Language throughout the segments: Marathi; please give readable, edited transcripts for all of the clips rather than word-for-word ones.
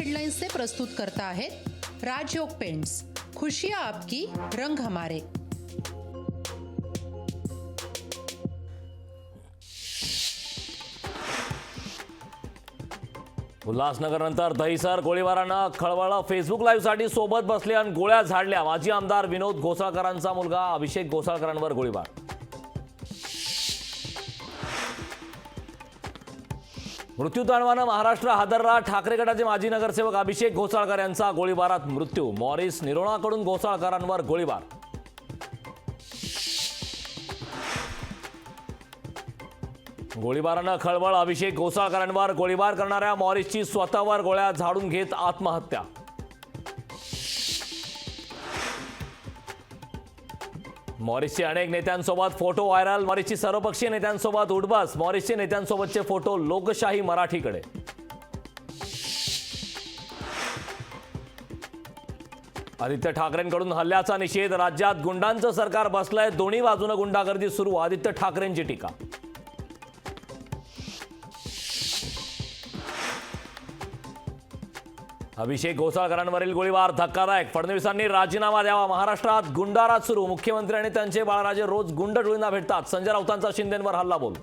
हेडलाइन्स से प्रस्तुत करता है राजयोग पेंट्स। खुशियां आपकी, रंग हमारे। उल्हासनगरनंतर दहिसर गोळीबारानं खळबळ। फेसबुक लाईव्ह साठी सोबत बसले आणि गोळ्या झाडल्या। माजी आमदार विनोद घोसाळकरांचा मुलगा अभिषेक घोसाळकरांवर गोळीबार। मृत्यूतांडवानं महाराष्ट्र हादरला। ठाकरे गटाचे माजी नगरसेवक अभिषेक घोसाळकर यांचा गोळीबारात मृत्यू। मॉरिस निरोणाकडून घोसाळकरांवर गोळीबार। गोळीबारानं खळबळ। अभिषेक घोसाळकरांवर गोळीबार करणाऱ्या मॉरिसची स्वतःवर गोळ्या झाडून घेत आत्महत्या। मॉरिसचे अनेक नेत्यांसोबत फोटो व्हायरल। मॉरिसची सर्वपक्षीय नेत्यांसोबत उठबस। मॉरिसचे नेत्यांसोबतचे फोटो लोकशाही मराठीकडे। आदित्य ठाकरेंकडून हल्ल्याचा निषेध। राज्यात गुंडांचं सरकार बसलंय। दोन्ही बाजूने गुंडागर्दी सुरू। आदित्य ठाकरेंची टीका। अभिषेक घोसाळकरांवरील गोळीबार धक्कादायक। फडणवीसांनी राजीनामा द्यावा। महाराष्ट्रात गुंडाराज सुरू। मुख्यमंत्री आणि त्यांचे बाळराजे रोज गुंड टोळींना भेटतात। संजय राऊतांचा शिंदेंवर हल्लाबोल।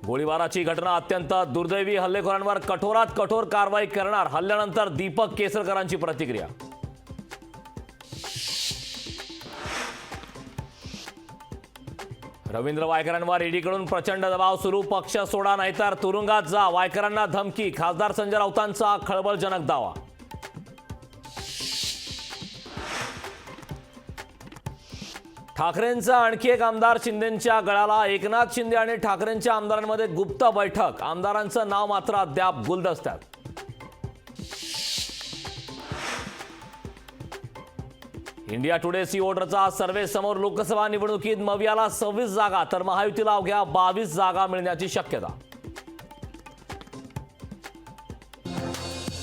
गोळीबाराची घटना अत्यंत दुर्दैवी। हल्लेखोरांवर कठोरात कठोर कारवाई करणार। हल्ल्यानंतर दीपक केसरकरांची प्रतिक्रिया। रवींद्र वायकरांवर ईडीकडून प्रचंड दबाव सुरू। पक्ष सोडा नाहीतर तुरुंगात जा। वायकरांना धमकी। खासदार संजय राऊतांचा खळबळजनक दावा। ठाकरेंचा आणखी एक आमदार शिंदेंच्या गळाला। एकनाथ शिंदे आणि ठाकरेंच्या आमदारांमध्ये गुप्त बैठक। आमदारांचं नाव मात्र अद्याप गुलदस्त्यात। इंडिया टुडे सी वोटरचा सर्वे समोर लोकसभा निवडणुकीत मवियाला 26 जागा तर महायुतीला अवघ्या 22 जागा मिळण्याची शक्यता।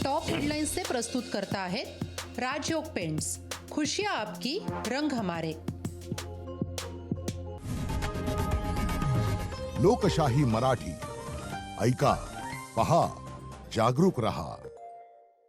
टॉप हेडलाइन्स से प्रस्तुत करता है राजयोग पेंट्स। खुशियां आपकी, रंग हमारे। लोकशाही मराठी ऐका, पहा, जागरूक रहा।